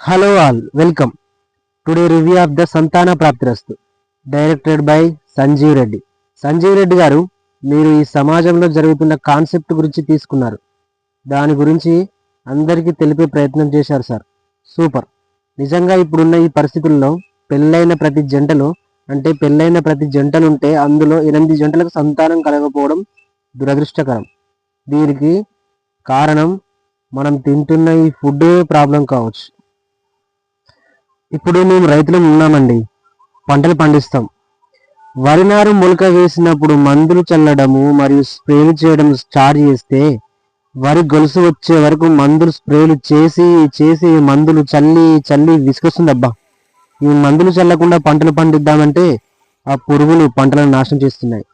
Hello all, welcome. Today review of the Santana Praptirastu, directed by Sanjeev Reddy. Sanjeev Reddy గారు, మీరు ఈ సమాజంలో జరుగుతున్న కాన్సెప్ట్ గురించి తీసుకున్నారు. దాని గురించి అందరికీ తెలిపే ప్రయత్నం చేశారు సార్. సూపర్. నిజంగా ఇప్పుడున్న ఈ పరిస్థితుల్లో పెళ్ళైన ప్రతి జంటలుంటే అందులో 8 జంటలకు సంతానం కలగకపోవడం దురదృష్టకరం. దీనికి కారణం మనం తింటున్న ఈ ఫుడ్ ప్రాబ్లం కావచ్చు. ఇప్పుడు మేము రైతులం ఉన్నామండి, పంటలు పండిస్తాం. వరి నారు మొలక వేసినప్పుడు మందులు చల్లడము మరియు స్ప్రేలు చేయడం స్టార్ట్ చేస్తే వరి గొలుసు వచ్చే వరకు మందులు స్ప్రేలు చేసి మందులు చల్లి విసుకొస్తుందబ్బా. ఈ మందులు చల్లకుండా పంటలు పండిద్దామంటే ఆ పురుగులు పంటలను నాశనం చేస్తున్నాయి.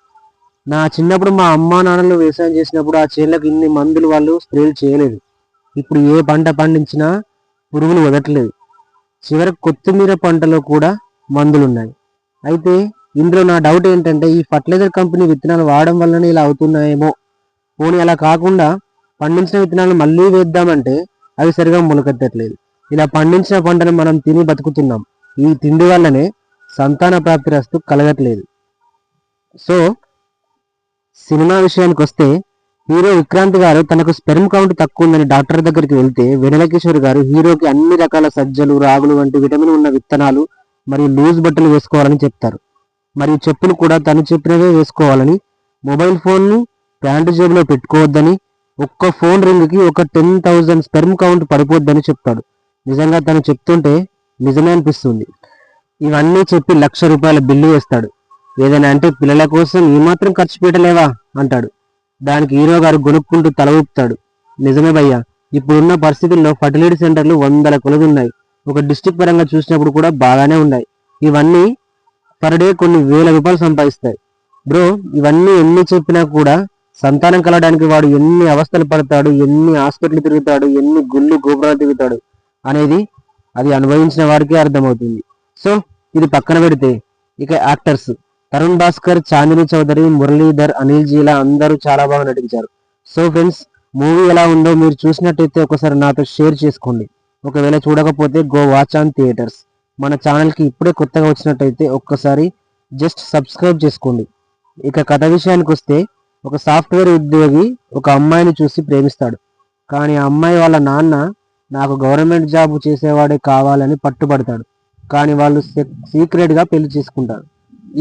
నా చిన్నప్పుడు మా అమ్మా నాన్నలు వ్యవసాయం చేసినప్పుడు ఆ చేనులకు ఇన్ని మందులు వాళ్ళు స్ప్రేలు చేయలేదు. ఇప్పుడు ఏ పంట పండించినా పురుగులు వదలట్లేదు. చివరికి కొత్తిమీర పంటలో కూడా మందులున్నాయి. అయితే ఇందులో నా డౌట్ ఏంటంటే ఈ ఫర్టిలైజర్ కంపెనీ విత్తనాలు వాడడం వల్లనే ఇలా అవుతున్నాయేమో. పోనీ అలా కాకుండా పండించిన విత్తనాలు మళ్ళీ వేద్దామంటే అవి సరిగా మొలకెత్తట్లేదు. ఇలా పండించిన పంటను మనం తిని బతుకుతున్నాం. ఈ తిండి వల్లనే సంతాన ప్రాప్తిరస్తు కలగట్లేదు. సో సినిమా విషయానికి వస్తే హీరో విక్రాంత్ గారు తనకు స్పెర్మ్ కౌంట్ తక్కువ ఉందని డాక్టర్ దగ్గరికి వెళ్తే వెన్నెల కిషోర్ గారు హీరోకి అన్ని రకాల సజ్జలు, రాగులు వంటి విటమిన్ ఉన్న విత్తనాలు మరియు లూజ్ బట్టలు వేసుకోవాలని చెప్తారు. మరియు చెప్పులు కూడా తను చెప్పినవే వేసుకోవాలని, మొబైల్ ఫోన్ను ప్యాంటు జేబులో పెట్టుకోవద్దని, ఒక్క ఫోన్ రింగ్కి ఒక 10,000 స్పెర్మ్ కౌంట్ పడిపోద్దని చెప్తాడు. నిజంగా తను చెప్తుంటే నిజమే అనిపిస్తుంది. ఇవన్నీ చెప్పి ₹1,00,000 బిల్లు వేస్తాడు. ఏదైనా అంటే పిల్లల కోసం ఈ మాత్రం ఖర్చు పెట్టలేవా అంటాడు. దానికి హీరో గారు గొనుక్కుంటూ తల ఊపుతాడు. నిజమే భయ్యా, ఇప్పుడున్న పరిస్థితుల్లో ఫర్టిలిటీ సెంటర్లు 100 కొలది ఉన్నాయి. ఒక డిస్ట్రిక్ట్ పరంగా చూసినప్పుడు కూడా బాగానే ఉన్నాయి. ఇవన్నీ పర్ డే కొన్ని ₹1,000 సంపాదిస్తాయి. బ్రో, ఇవన్నీ ఎన్ని చెప్పినా కూడా సంతానం కలగడానికి వాడు ఎన్ని అవస్థలు పడతాడు, ఎన్ని హాస్పిటల్ తిరుగుతాడు, ఎన్ని గుళ్ళు గోపురాలు తిరుగుతాడు అనేది అది అనుభవించిన వాడికే అర్థమవుతుంది. సో ఇది పక్కన పెడితే ఇక యాక్టర్స్ తరుణ్ భాస్కర్, చాందిని చౌదరి, మురళీధర్, అనిల్ జీలా అందరూ చాలా బాగా నటించారు. సో ఫ్రెండ్స్, మూవీ ఎలా ఉందో మీరు చూసినట్టయితే ఒకసారి నాతో షేర్ చేసుకోండి. ఒకవేళ చూడకపోతే గో వాచ్ ఆన్ థియేటర్స్. మన ఛానల్కి ఇప్పుడే కొత్తగా వచ్చినట్టయితే ఒక్కసారి జస్ట్ సబ్స్క్రైబ్ చేసుకోండి. ఇక కథ విషయానికి వస్తే ఒక సాఫ్ట్వేర్ ఉద్యోగి ఒక అమ్మాయిని చూసి ప్రేమిస్తాడు. కానీ ఆ అమ్మాయి వాళ్ళ నాన్న నాకు గవర్నమెంట్ జాబ్ చేసేవాడే కావాలని పట్టుబడతాడు. కానీ వాళ్ళు సీక్రెట్గా పెళ్లి చేసుకుంటారు.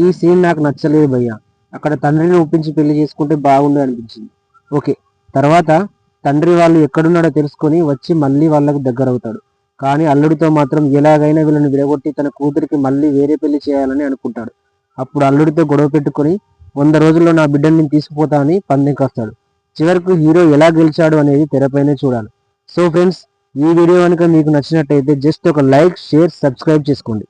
ఈ సీన్ నాకు నచ్చలేదు భయ్య. అక్కడ తండ్రిని ఒప్పించి పెళ్లి చేసుకుంటే బాగుండు అనిపించింది. ఓకే, తర్వాత తండ్రి వాళ్ళు ఎక్కడున్నాడో తెలుసుకొని వచ్చి మళ్ళీ వాళ్ళకు దగ్గర అవుతాడు. కానీ అల్లుడితో మాత్రం ఎలాగైనా వీళ్ళని విడగొట్టి తన కూతురికి మళ్ళీ వేరే పెళ్లి చేయాలని అనుకుంటాడు. అప్పుడు అల్లుడితో గొడవ పెట్టుకొని 100 రోజుల్లో నా బిడ్డని తీసుకుపోతా అని పందెం కాస్తాడు. చివరకు హీరో ఎలా గెలిచాడు అనేది తెరపైనే చూడాలి. సో ఫ్రెండ్స్, ఈ వీడియో కనుక మీకు నచ్చినట్టయితే జస్ట్ ఒక లైక్, షేర్, సబ్స్క్రైబ్ చేసుకోండి.